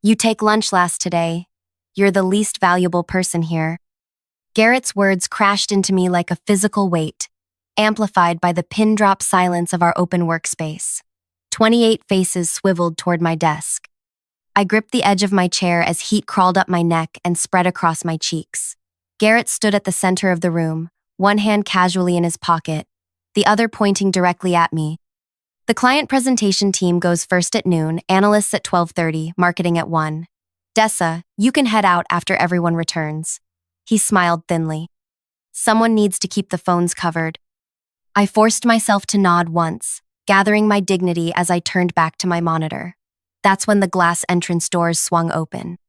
You take lunch last today. You're the least valuable person here. Garrett's words crashed into me like a physical weight, amplified by the pin-drop silence of our open workspace. 28 faces swiveled toward my desk. I gripped the edge of my chair as heat crawled up my neck and spread across my cheeks. Garrett stood at the center of the room, one hand casually in his pocket, the other pointing directly at me. The client presentation team goes first at noon, analysts at 12:30, marketing at 1. Dessa, you can head out after everyone returns. He smiled thinly. Someone needs to keep the phones covered. I forced myself to nod once, gathering my dignity as I turned back to my monitor. That's when the glass entrance doors swung open.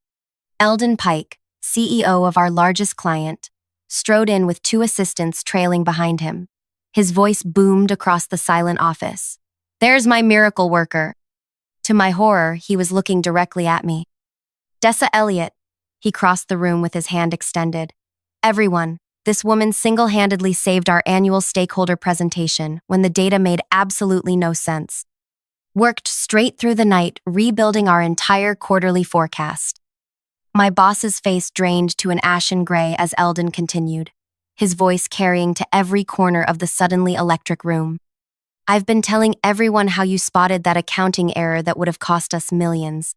Eldon Pike, CEO of our largest client, strode in with 2 assistants trailing behind him. His voice boomed across the silent office. "There's my miracle worker." To my horror, he was looking directly at me. "Dessa Elliot." He crossed the room with his hand extended. "Everyone, this woman single-handedly saved our annual stakeholder presentation when the data made absolutely no sense. Worked straight through the night, rebuilding our entire quarterly forecast." My boss's face drained to an ashen gray as Eldon continued, his voice carrying to every corner of the suddenly electric room. "I've been telling everyone how you spotted that accounting error that would have cost us millions.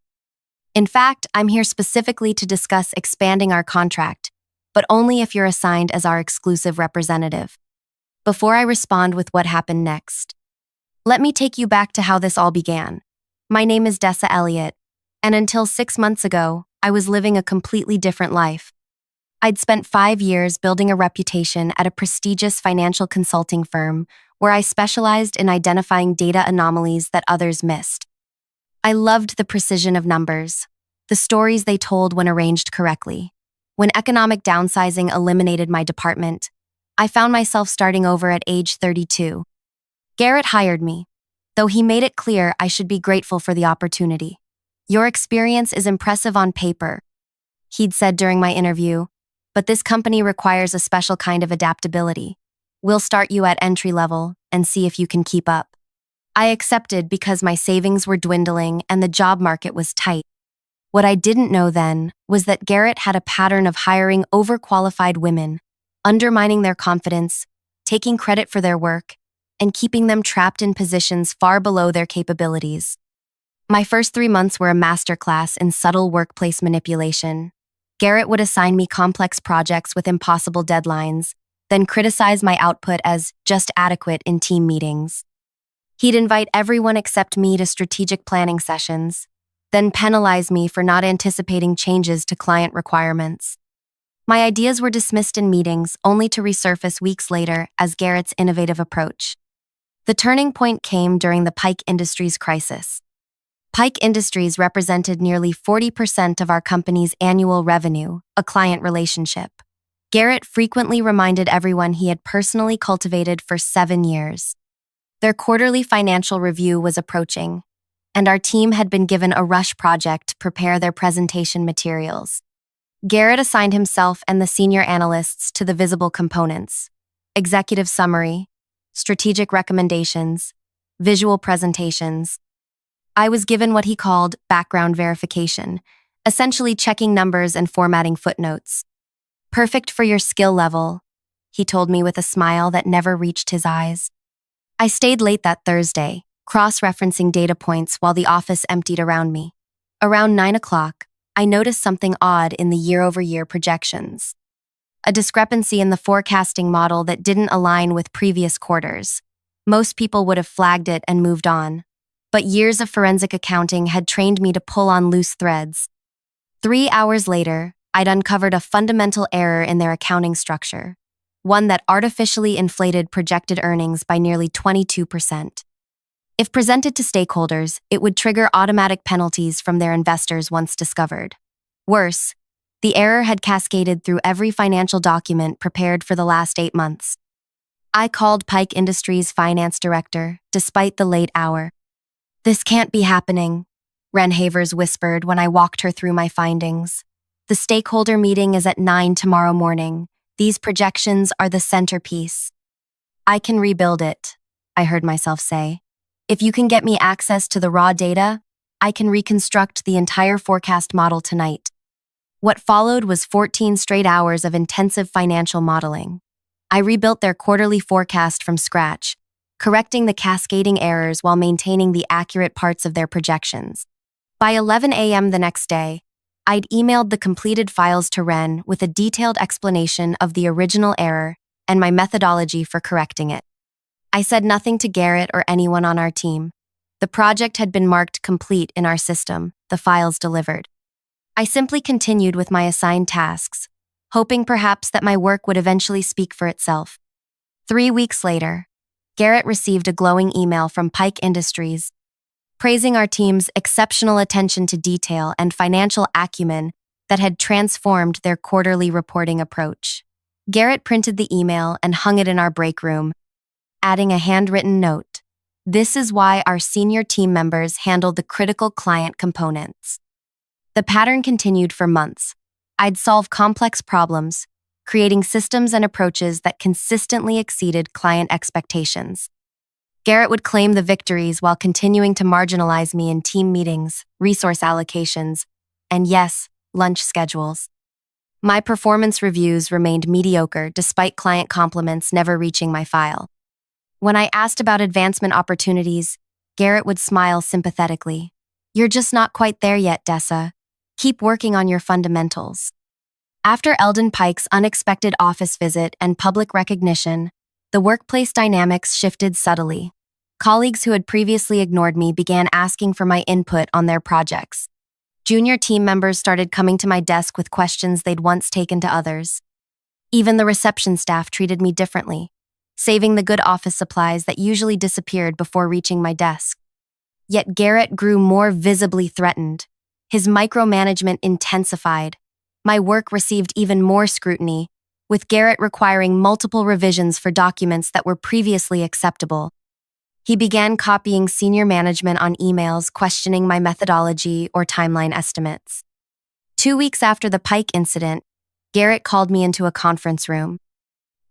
In fact, I'm here specifically to discuss expanding our contract, but only if you're assigned as our exclusive representative." Before I respond with what happened next, let me take you back to how this all began. My name is Dessa Elliot, and until 6 months ago, I was living a completely different life. I'd spent 5 years building a reputation at a prestigious financial consulting firm where I specialized in identifying data anomalies that others missed. I loved the precision of numbers, the stories they told when arranged correctly. When economic downsizing eliminated my department, I found myself starting over at age 32. Garrett hired me, though he made it clear I should be grateful for the opportunity. "Your experience is impressive on paper," he'd said during my interview, "but this company requires a special kind of adaptability. We'll start you at entry level and see if you can keep up." I accepted because my savings were dwindling and the job market was tight. What I didn't know then was that Garrett had a pattern of hiring overqualified women, undermining their confidence, taking credit for their work, and keeping them trapped in positions far below their capabilities. My first 3 months were a masterclass in subtle workplace manipulation. Garrett would assign me complex projects with impossible deadlines, then criticize my output as just adequate in team meetings. He'd invite everyone except me to strategic planning sessions, then penalize me for not anticipating changes to client requirements. My ideas were dismissed in meetings, only to resurface weeks later as Garrett's innovative approach. The turning point came during the Pike Industries crisis. Pike Industries represented nearly 40% of our company's annual revenue, a client relationship. Garrett frequently reminded everyone he had personally cultivated for 7 years. Their quarterly financial review was approaching, and our team had been given a rush project to prepare their presentation materials. Garrett assigned himself and the senior analysts to the visible components: executive summary, strategic recommendations, visual presentations. I was given what he called background verification, essentially checking numbers and formatting footnotes. "Perfect for your skill level," he told me with a smile that never reached his eyes. I stayed late that Thursday, cross-referencing data points while the office emptied around me. Around 9 o'clock, I noticed something odd in the year-over-year projections. A discrepancy in the forecasting model that didn't align with previous quarters. Most people would have flagged it and moved on, but years of forensic accounting had trained me to pull on loose threads. 3 hours later, I'd uncovered a fundamental error in their accounting structure, one that artificially inflated projected earnings by nearly 22%. If presented to stakeholders, it would trigger automatic penalties from their investors once discovered. Worse, the error had cascaded through every financial document prepared for the last 8 months. I called Pike Industries' finance director, despite the late hour. "This can't be happening," Ren Havers whispered when I walked her through my findings. "The stakeholder meeting is at 9 tomorrow morning. These projections are the centerpiece." "I can rebuild it," I heard myself say. "If you can get me access to the raw data, I can reconstruct the entire forecast model tonight. What followed was 14 straight hours of intensive financial modeling. I rebuilt their quarterly forecast from scratch, correcting the cascading errors while maintaining the accurate parts of their projections. By 11 a.m. the next day, I'd emailed the completed files to Ren with a detailed explanation of the original error and my methodology for correcting it. I said nothing to Garrett or anyone on our team. The project had been marked complete in our system, the files delivered. I simply continued with my assigned tasks, hoping perhaps that my work would eventually speak for itself. 3 weeks later, Garrett received a glowing email from Pike Industries, praising our team's exceptional attention to detail and financial acumen that had transformed their quarterly reporting approach. Garrett printed the email and hung it in our break room, adding a handwritten note. This is why our senior team members handled the critical client components. The pattern continued for months. I'd solve complex problems, creating systems and approaches that consistently exceeded client expectations. Garrett would claim the victories while continuing to marginalize me in team meetings, resource allocations, and yes, lunch schedules. My performance reviews remained mediocre despite client compliments never reaching my file. When I asked about advancement opportunities, Garrett would smile sympathetically. You're just not quite there yet, Dessa. Keep working on your fundamentals. After Eldon Pike's unexpected office visit and public recognition, the workplace dynamics shifted subtly. Colleagues who had previously ignored me began asking for my input on their projects. Junior team members started coming to my desk with questions they'd once taken to others. Even the reception staff treated me differently, saving the good office supplies that usually disappeared before reaching my desk. Yet Garrett grew more visibly threatened. His micromanagement intensified. My work received even more scrutiny, with Garrett requiring multiple revisions for documents that were previously acceptable. He began copying senior management on emails questioning my methodology or timeline estimates. 2 weeks after the Pike incident, Garrett called me into a conference room.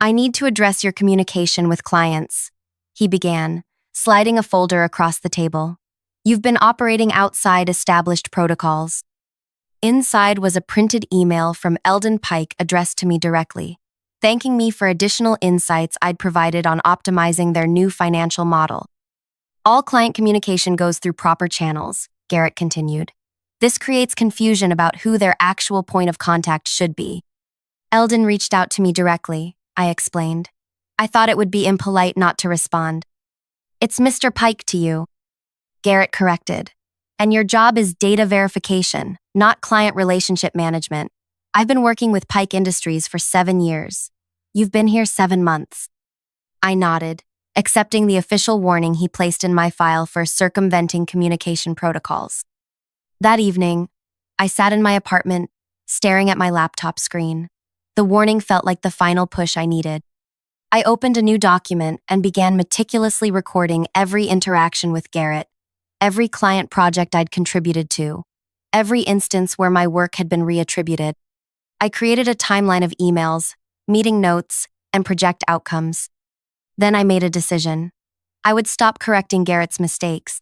I need to address your communication with clients, he began, sliding a folder across the table. You've been operating outside established protocols. Inside was a printed email from Eldon Pike addressed to me directly, thanking me for additional insights I'd provided on optimizing their new financial model. All client communication goes through proper channels, Garrett continued. This creates confusion about who their actual point of contact should be. Eldon reached out to me directly, I explained. I thought it would be impolite not to respond. It's Mr. Pike to you, Garrett corrected. And your job is data verification, not client relationship management. I've been working with Pike Industries for 7 years. You've been here 7 months. I nodded, accepting the official warning he placed in my file for circumventing communication protocols. That evening, I sat in my apartment, staring at my laptop screen. The warning felt like the final push I needed. I opened a new document and began meticulously recording every interaction with Garrett, every client project I'd contributed to, every instance where my work had been reattributed. I created a timeline of emails, meeting notes, and project outcomes. Then I made a decision. I would stop correcting Garrett's mistakes.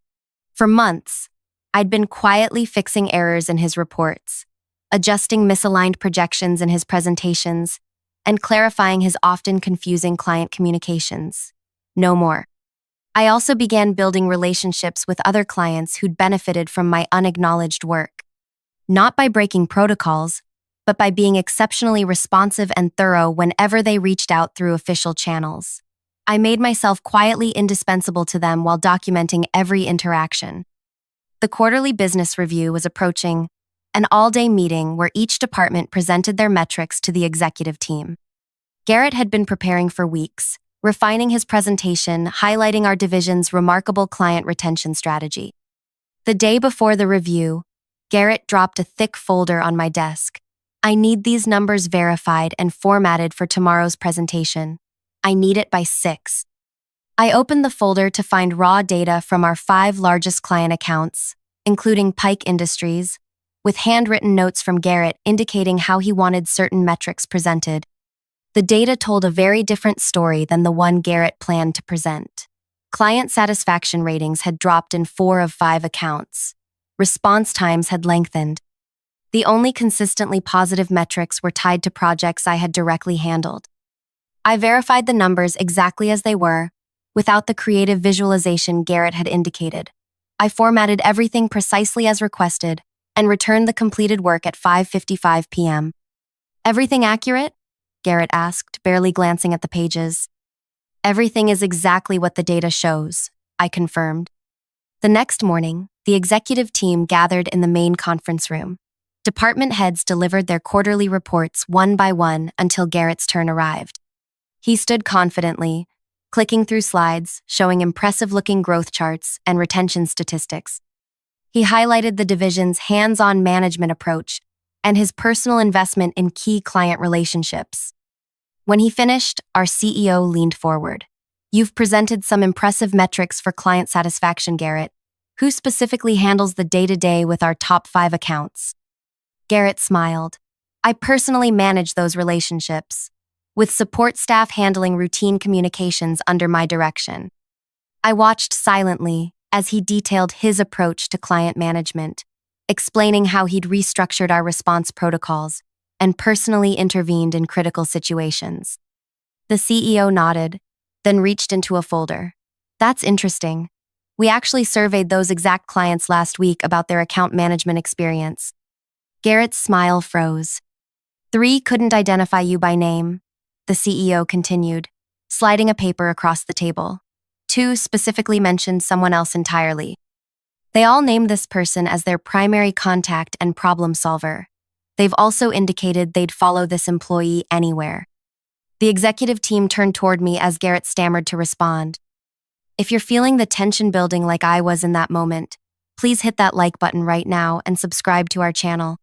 For months, I'd been quietly fixing errors in his reports, adjusting misaligned projections in his presentations, and clarifying his often confusing client communications. No more. I also began building relationships with other clients who'd benefited from my unacknowledged work. Not by breaking protocols, but by being exceptionally responsive and thorough whenever they reached out through official channels. I made myself quietly indispensable to them while documenting every interaction. The quarterly business review was approaching, an all-day meeting where each department presented their metrics to the executive team. Garrett had been preparing for weeks, refining his presentation, highlighting our division's remarkable client retention strategy. The day before the review, Garrett dropped a thick folder on my desk. I need these numbers verified and formatted for tomorrow's presentation. I need it by 6. I opened the folder to find raw data from our 5 largest client accounts, including Pike Industries, with handwritten notes from Garrett indicating how he wanted certain metrics presented. The data told a very different story than the one Garrett planned to present. Client satisfaction ratings had dropped in 4 of 5 accounts. Response times had lengthened. The only consistently positive metrics were tied to projects I had directly handled. I verified the numbers exactly as they were, without the creative visualization Garrett had indicated. I formatted everything precisely as requested and returned the completed work at 5:55 p.m. "Everything accurate?" Garrett asked, barely glancing at the pages. "Everything is exactly what the data shows," I confirmed. The next morning, the executive team gathered in the main conference room. Department heads delivered their quarterly reports one by one until Garrett's turn arrived. He stood confidently, clicking through slides, showing impressive-looking growth charts and retention statistics. He highlighted the division's hands-on management approach and his personal investment in key client relationships. When he finished, our CEO leaned forward. "You've presented some impressive metrics for client satisfaction, Garrett. Who specifically handles the day-to-day with our top 5 accounts?" Garrett smiled. "I personally manage those relationships, with support staff handling routine communications under my direction." I watched silently as he detailed his approach to client management, explaining how he'd restructured our response protocols and personally intervened in critical situations. The CEO nodded, then reached into a folder. "That's interesting. We actually surveyed those exact clients last week about their account management experience." Garrett's smile froze. "3 couldn't identify you by name," the CEO continued, sliding a paper across the table. 2 specifically mentioned someone else entirely. They all named this person as their primary contact and problem solver. They've also indicated they'd follow this employee anywhere. The executive team turned toward me as Garrett stammered to respond. "If you're feeling the tension building like I was in that moment, please hit that like button right now and subscribe to our channel."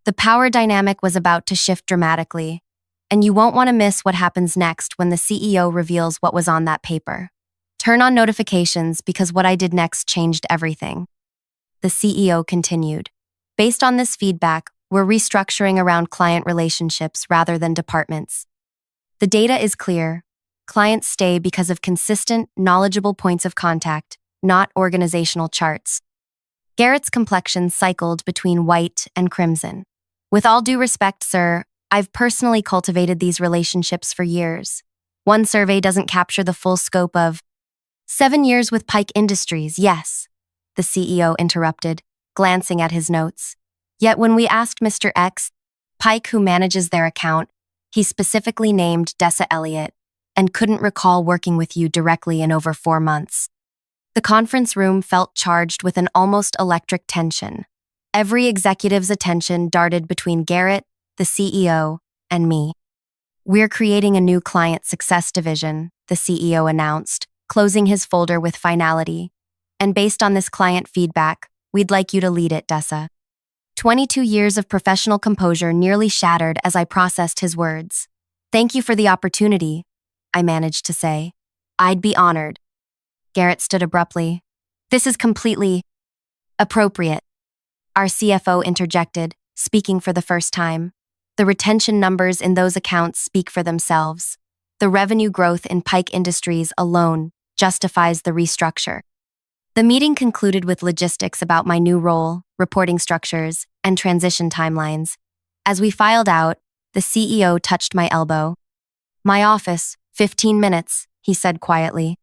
The power dynamic was about to shift dramatically, and you won't want to miss what happens next when the CEO reveals what was on that paper. Turn on notifications because what I did next changed everything. The CEO continued. "Based on this feedback, we're restructuring around client relationships rather than departments. The data is clear. Clients stay because of consistent, knowledgeable points of contact, not organizational charts." Garrett's complexion cycled between white and crimson. "With all due respect, sir, I've personally cultivated these relationships for years. One survey doesn't capture the full scope of—" "7 years with Pike Industries, yes," the CEO interrupted, glancing at his notes. "Yet when we asked Mr. X, Pike, who manages their account, he specifically named Dessa Elliot and couldn't recall working with you directly in over 4 months." The conference room felt charged with an almost electric tension. Every executive's attention darted between Garrett, the CEO, and me. "We're creating a new client success division," the CEO announced, closing his folder with finality. "And based on this client feedback, we'd like you to lead it, Dessa." 22 years of professional composure nearly shattered as I processed his words. "Thank you for the opportunity," I managed to say. "I'd be honored." Garrett stood abruptly. "This is completely appropriate," our CFO interjected, speaking for the first time. "The retention numbers in those accounts speak for themselves. The revenue growth in Pike Industries alone justifies the restructure." The meeting concluded with logistics about my new role, reporting structures, and transition timelines. As we filed out, the CEO touched my elbow. "My office, 15 minutes, he said quietly.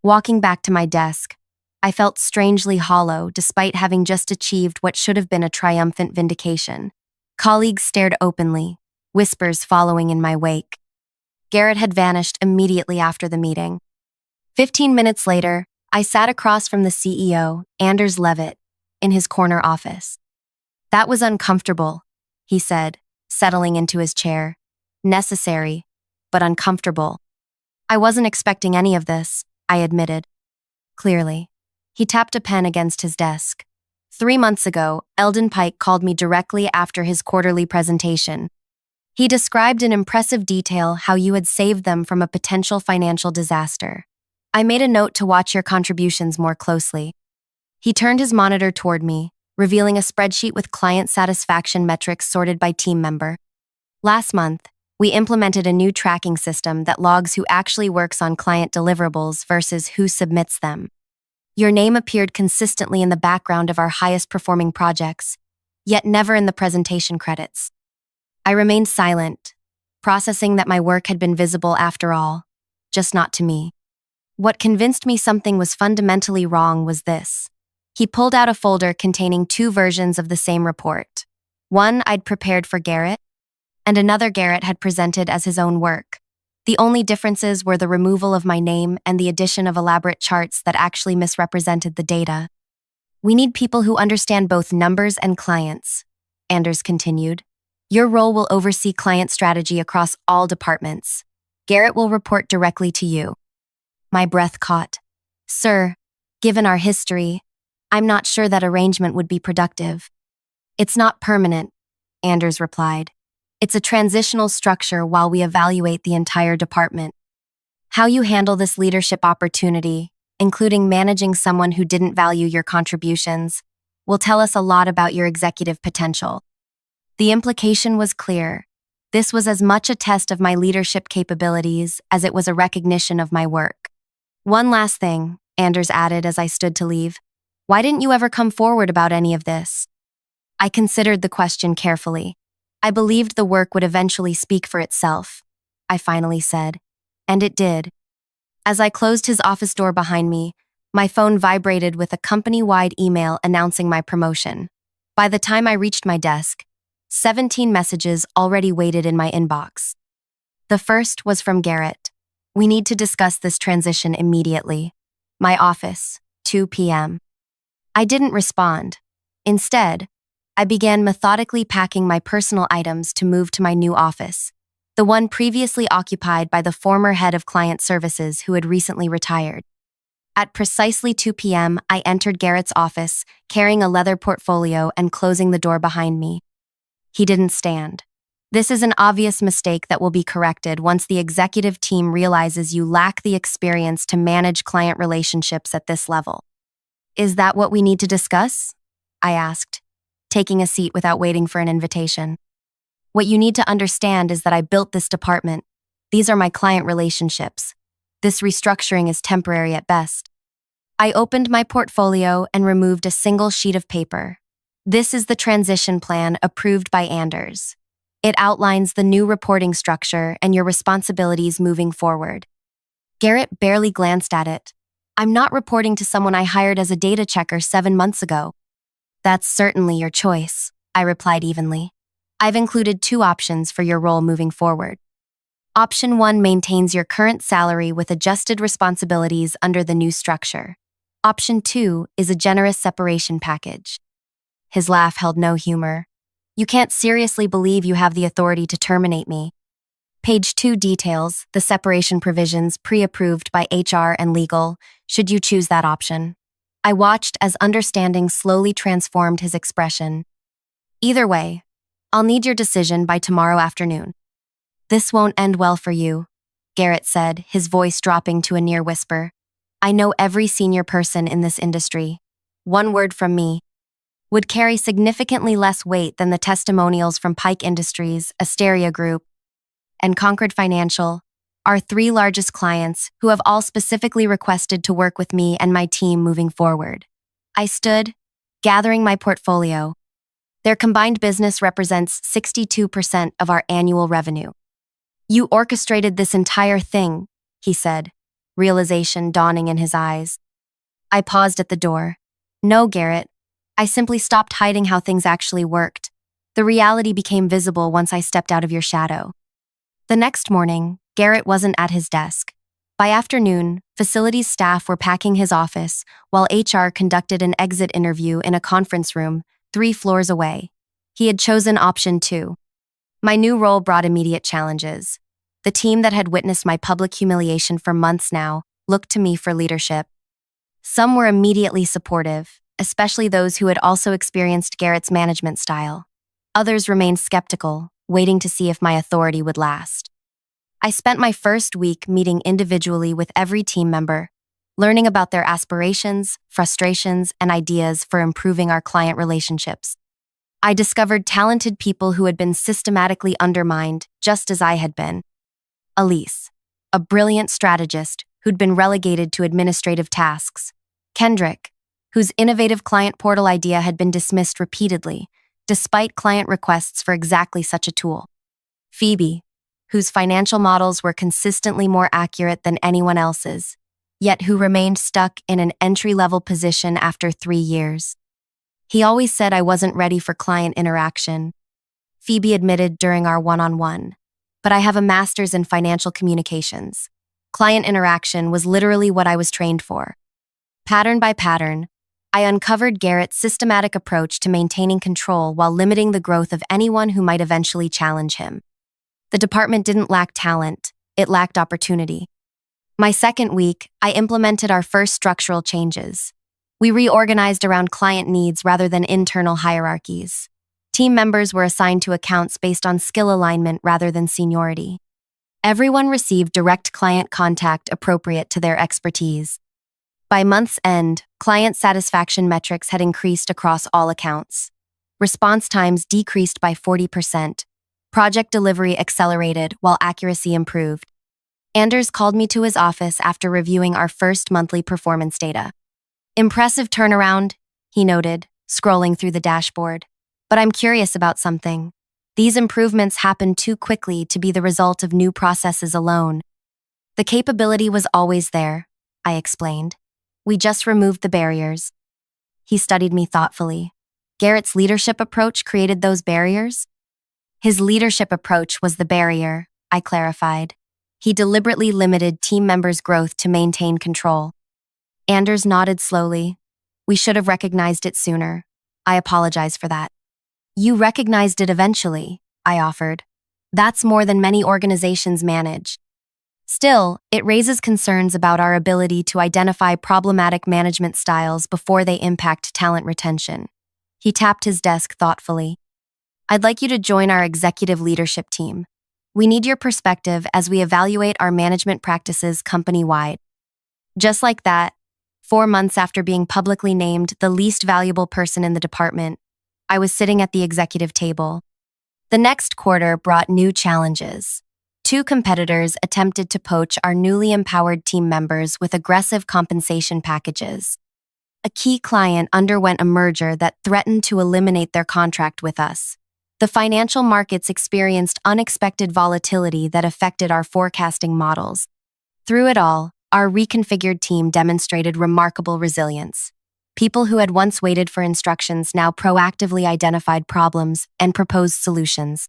Walking back to my desk, I felt strangely hollow despite having just achieved what should have been a triumphant vindication. Colleagues stared openly, whispers following in my wake. Garrett had vanished immediately after the meeting. 15 minutes later, I sat across from the CEO, Anders Levitt, in his corner office. "That was uncomfortable," he said, settling into his chair. "Necessary, but uncomfortable." "I wasn't expecting any of this," I admitted. Clearly. He tapped a pen against his desk. 3 months ago, Eldon Pike called me directly after his quarterly presentation. He described in impressive detail how you had saved them from a potential financial disaster. "I made a note to watch your contributions more closely." He turned his monitor toward me, revealing a spreadsheet with client satisfaction metrics sorted by team member. "Last month, we implemented a new tracking system that logs who actually works on client deliverables versus who submits them. Your name appeared consistently in the background of our highest performing projects, yet never in the presentation credits. I remained silent, processing that my work had been visible after all, just not to me. What convinced me something was fundamentally wrong was this. He pulled out a folder containing two versions of the same report. One I'd prepared for Garrett, and another Garrett had presented as his own work. The only differences were the removal of my name and the addition of elaborate charts that actually misrepresented the data. We need people who understand both numbers and clients, Anders continued. Your role will oversee client strategy across all departments. Garrett will report directly to you. My breath caught. Sir, given our history, I'm not sure that arrangement would be productive. It's not permanent, Anders replied. It's a transitional structure while we evaluate the entire department. How you handle this leadership opportunity, including managing someone who didn't value your contributions, will tell us a lot about your executive potential. The implication was clear. This was as much a test of my leadership capabilities as it was a recognition of my work. One last thing, Anders added as I stood to leave. Why didn't you ever come forward about any of this? I considered the question carefully. I believed the work would eventually speak for itself, I finally said. And it did. As I closed his office door behind me, my phone vibrated with a company-wide email announcing my promotion. By the time I reached my desk, 17 messages already waited in my inbox. The first was from Garrett. We need to discuss this transition immediately. My office, 2 p.m. I didn't respond. Instead, I began methodically packing my personal items to move to my new office, the one previously occupied by the former head of client services who had recently retired. At precisely 2 p.m., I entered Garrett's office, carrying a leather portfolio and closing the door behind me. He didn't stand. This is an obvious mistake that will be corrected once the executive team realizes you lack the experience to manage client relationships at this level. Is that what we need to discuss? I asked, taking a seat without waiting for an invitation. What you need to understand is that I built this department. These are my client relationships. This restructuring is temporary at best. I opened my portfolio and removed a single sheet of paper. This is the transition plan approved by Anders. It outlines the new reporting structure and your responsibilities moving forward. Garrett barely glanced at it. I'm not reporting to someone I hired as a data checker 7 months ago. That's certainly your choice, I replied evenly. I've included 2 options for your role moving forward. Option 1 maintains your current salary with adjusted responsibilities under the new structure. Option 2 is a generous separation package. His laugh held no humor. You can't seriously believe you have the authority to terminate me. Page 2 details the separation provisions pre-approved by HR and legal, should you choose that option. I watched as understanding slowly transformed his expression. Either way, I'll need your decision by tomorrow afternoon. This won't end well for you, Garrett said, his voice dropping to a near whisper. I know every senior person in this industry. One word from me would carry significantly less weight than the testimonials from Pike Industries, Asteria Group, and Concord Financial, our 3 largest clients who have all specifically requested to work with me and my team moving forward. I stood, gathering my portfolio. Their combined business represents 62% of our annual revenue. You orchestrated this entire thing, he said, realization dawning in his eyes. I paused at the door. No, Garrett. I simply stopped hiding how things actually worked. The reality became visible once I stepped out of your shadow. The next morning, Garrett wasn't at his desk. By afternoon, facilities staff were packing his office, while HR conducted an exit interview in a conference room 3 floors away. He had chosen option 2. My new role brought immediate challenges. The team that had witnessed my public humiliation for months now looked to me for leadership. Some were immediately supportive, especially those who had also experienced Garrett's management style. Others remained skeptical, waiting to see if my authority would last. I spent my first week meeting individually with every team member, learning about their aspirations, frustrations, and ideas for improving our client relationships. I discovered talented people who had been systematically undermined, just as I had been. Elise, a brilliant strategist who'd been relegated to administrative tasks, Kendrick, whose innovative client portal idea had been dismissed repeatedly, despite client requests for exactly such a tool. Phoebe, whose financial models were consistently more accurate than anyone else's, yet who remained stuck in an entry-level position after 3 years. He always said I wasn't ready for client interaction, Phoebe admitted during our one-on-one. But I have a master's in financial communications. Client interaction was literally what I was trained for. Pattern by pattern, I uncovered Garrett's systematic approach to maintaining control while limiting the growth of anyone who might eventually challenge him. The department didn't lack talent, it lacked opportunity. My second week, I implemented our first structural changes. We reorganized around client needs rather than internal hierarchies. Team members were assigned to accounts based on skill alignment rather than seniority. Everyone received direct client contact appropriate to their expertise. By month's end, client satisfaction metrics had increased across all accounts. Response times decreased by 40%. Project delivery accelerated while accuracy improved. Anders called me to his office after reviewing our first monthly performance data. Impressive turnaround, he noted, scrolling through the dashboard. But I'm curious about something. These improvements happened too quickly to be the result of new processes alone. The capability was always there, I explained. We just removed the barriers. He studied me thoughtfully. Garrett's leadership approach created those barriers? His leadership approach was the barrier, I clarified. He deliberately limited team members' growth to maintain control. Anders nodded slowly. We should have recognized it sooner. I apologize for that. You recognized it eventually, I offered. That's more than many organizations manage. Still, it raises concerns about our ability to identify problematic management styles before they impact talent retention. He tapped his desk thoughtfully. I'd like you to join our executive leadership team. We need your perspective as we evaluate our management practices company-wide. Just like that, 4 months after being publicly named the least valuable person in the department, I was sitting at the executive table. The next quarter brought new challenges. 2 competitors attempted to poach our newly empowered team members with aggressive compensation packages. A key client underwent a merger that threatened to eliminate their contract with us. The financial markets experienced unexpected volatility that affected our forecasting models. Through it all, our reconfigured team demonstrated remarkable resilience. People who had once waited for instructions now proactively identified problems and proposed solutions.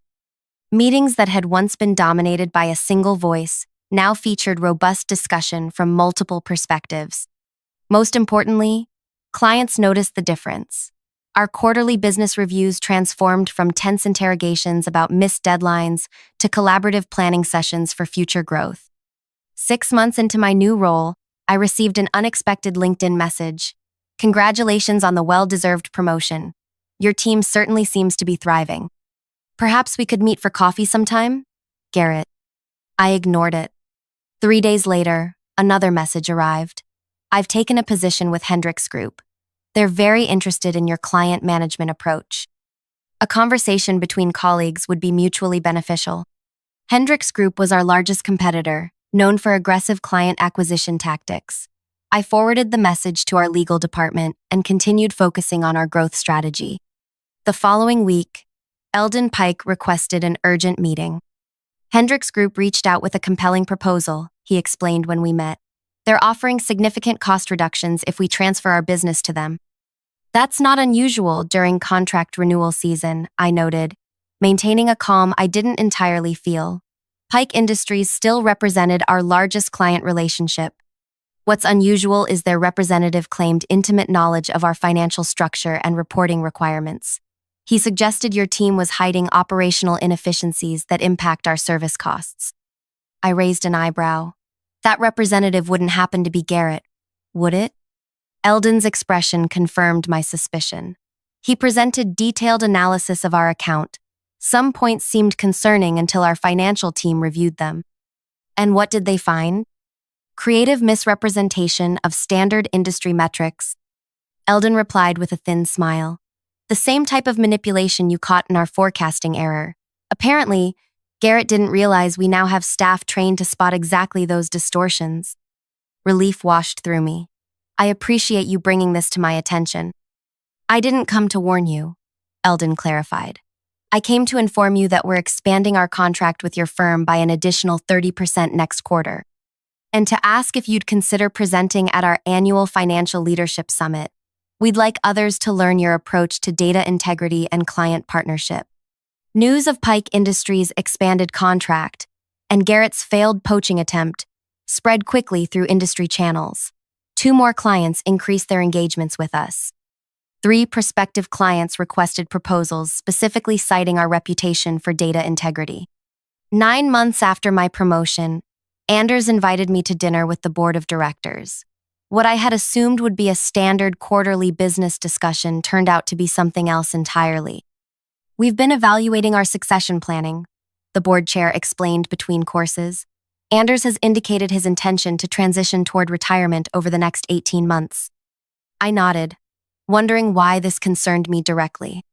Meetings that had once been dominated by a single voice now featured robust discussion from multiple perspectives. Most importantly, clients noticed the difference. Our quarterly business reviews transformed from tense interrogations about missed deadlines to collaborative planning sessions for future growth. 6 months into my new role, I received an unexpected LinkedIn message. Congratulations on the well-deserved promotion. Your team certainly seems to be thriving. Perhaps we could meet for coffee sometime? Garrett. I ignored it. 3 days later, another message arrived. I've taken a position with Hendricks Group. They're very interested in your client management approach. A conversation between colleagues would be mutually beneficial. Hendricks Group was our largest competitor, known for aggressive client acquisition tactics. I forwarded the message to our legal department and continued focusing on our growth strategy. The following week, Eldon Pike requested an urgent meeting. Hendricks Group reached out with a compelling proposal, he explained when we met. They're offering significant cost reductions if we transfer our business to them. That's not unusual during contract renewal season, I noted, maintaining a calm I didn't entirely feel. Pike Industries still represented our largest client relationship. What's unusual is their representative claimed intimate knowledge of our financial structure and reporting requirements. He suggested your team was hiding operational inefficiencies that impact our service costs. I raised an eyebrow. That representative wouldn't happen to be Garrett, would it? Eldon's expression confirmed my suspicion. He presented detailed analysis of our account. Some points seemed concerning until our financial team reviewed them. And what did they find? Creative misrepresentation of standard industry metrics. Eldon replied with a thin smile. The same type of manipulation you caught in our forecasting error. Apparently, Garrett didn't realize we now have staff trained to spot exactly those distortions. Relief washed through me. I appreciate you bringing this to my attention. I didn't come to warn you, Eldon clarified. I came to inform you that we're expanding our contract with your firm by an additional 30% next quarter, and to ask if you'd consider presenting at our annual Financial Leadership Summit. We'd like others to learn your approach to data integrity and client partnership. News of Pike Industries' expanded contract and Garrett's failed poaching attempt spread quickly through industry channels. 2 more clients increased their engagements with us. 3 prospective clients requested proposals specifically citing our reputation for data integrity. 9 months after my promotion, Anders invited me to dinner with the board of directors. What I had assumed would be a standard quarterly business discussion turned out to be something else entirely. We've been evaluating our succession planning, the board chair explained between courses. Anders has indicated his intention to transition toward retirement over the next 18 months. I nodded, wondering why this concerned me directly.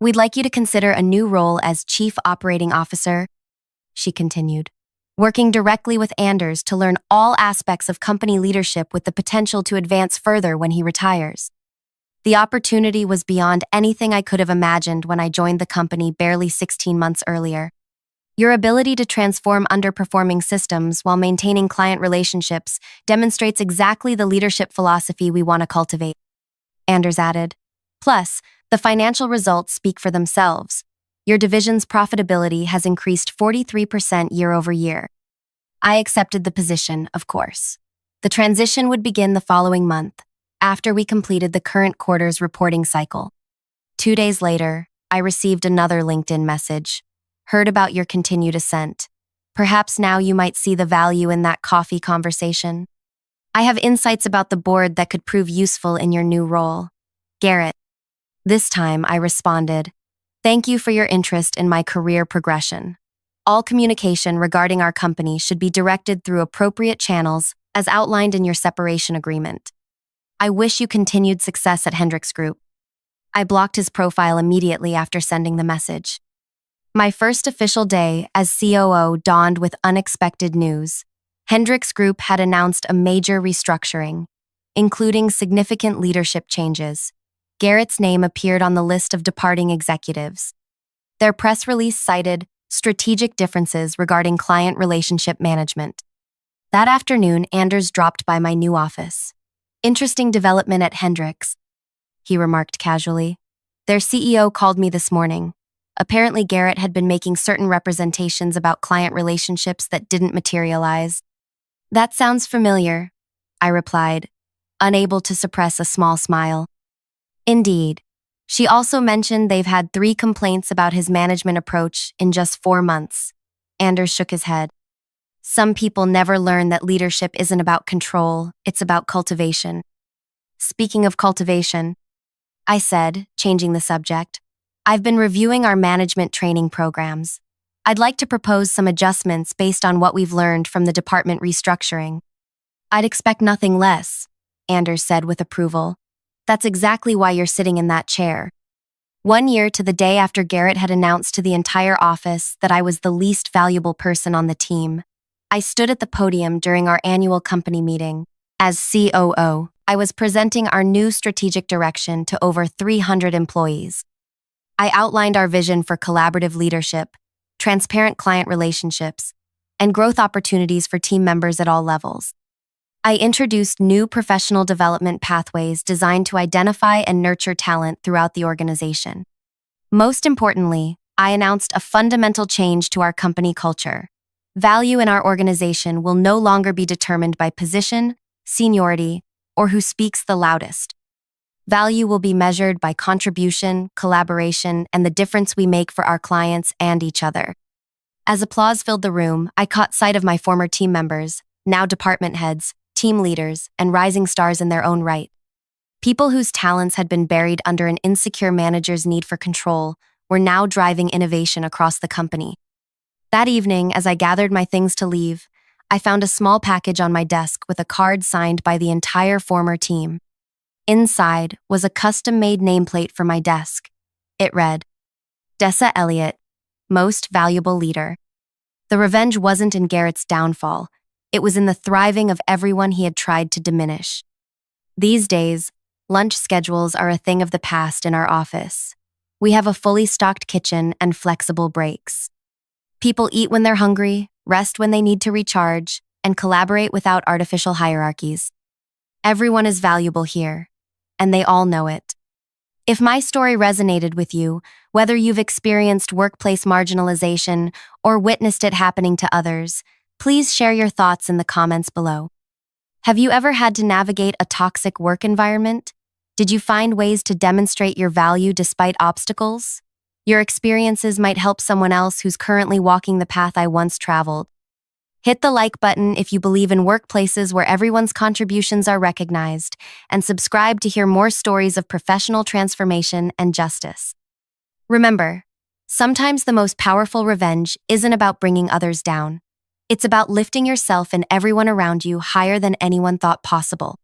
We'd like you to consider a new role as Chief Operating Officer, she continued, working directly with Anders to learn all aspects of company leadership with the potential to advance further when he retires. The opportunity was beyond anything I could have imagined when I joined the company barely 16 months earlier. Your ability to transform underperforming systems while maintaining client relationships demonstrates exactly the leadership philosophy we want to cultivate, Anders added. Plus, the financial results speak for themselves. Your division's profitability has increased 43% year over year. I accepted the position, of course. The transition would begin the following month, after we completed the current quarter's reporting cycle. 2 days later, I received another LinkedIn message. Heard about your continued ascent. Perhaps now you might see the value in that coffee conversation. I have insights about the board that could prove useful in your new role. Garrett. This time I responded, thank you for your interest in my career progression. All communication regarding our company should be directed through appropriate channels as outlined in your separation agreement. I wish you continued success at Hendricks Group. I blocked his profile immediately after sending the message. My first official day as COO dawned with unexpected news. Hendricks Group had announced a major restructuring, including significant leadership changes. Garrett's name appeared on the list of departing executives. Their press release cited strategic differences regarding client relationship management. That afternoon, Anders dropped by my new office. Interesting development at Hendricks, he remarked casually. Their CEO called me this morning. Apparently, Garrett had been making certain representations about client relationships that didn't materialize. That sounds familiar, I replied, unable to suppress a small smile. Indeed. She also mentioned they've had 3 complaints about his management approach in just 4 months. Anders shook his head. Some people never learn that leadership isn't about control, it's about cultivation. Speaking of cultivation, I said, changing the subject, I've been reviewing our management training programs. I'd like to propose some adjustments based on what we've learned from the department restructuring. I'd expect nothing less, Anders said with approval. That's exactly why you're sitting in that chair. 1 year to the day after Garrett had announced to the entire office that I was the least valuable person on the team, I stood at the podium during our annual company meeting. As COO, I was presenting our new strategic direction to over 300 employees. I outlined our vision for collaborative leadership, transparent client relationships, and growth opportunities for team members at all levels. I introduced new professional development pathways designed to identify and nurture talent throughout the organization. Most importantly, I announced a fundamental change to our company culture. Value in our organization will no longer be determined by position, seniority, or who speaks the loudest. Value will be measured by contribution, collaboration, and the difference we make for our clients and each other. As applause filled the room, I caught sight of my former team members, now department heads, team leaders, and rising stars in their own right. People whose talents had been buried under an insecure manager's need for control were now driving innovation across the company. That evening, as I gathered my things to leave, I found a small package on my desk with a card signed by the entire former team. Inside was a custom-made nameplate for my desk. It read, Dessa Elliot, Most Valuable Leader. The revenge wasn't in Garrett's downfall. It was in the thriving of everyone he had tried to diminish. These days, lunch schedules are a thing of the past in our office. We have a fully stocked kitchen and flexible breaks. People eat when they're hungry, rest when they need to recharge, and collaborate without artificial hierarchies. Everyone is valuable here, and they all know it. If my story resonated with you, whether you've experienced workplace marginalization or witnessed it happening to others, please share your thoughts in the comments below. Have you ever had to navigate a toxic work environment? Did you find ways to demonstrate your value despite obstacles? Your experiences might help someone else who's currently walking the path I once traveled. Hit the like button if you believe in workplaces where everyone's contributions are recognized, and subscribe to hear more stories of professional transformation and justice. Remember, sometimes the most powerful revenge isn't about bringing others down. It's about lifting yourself and everyone around you higher than anyone thought possible.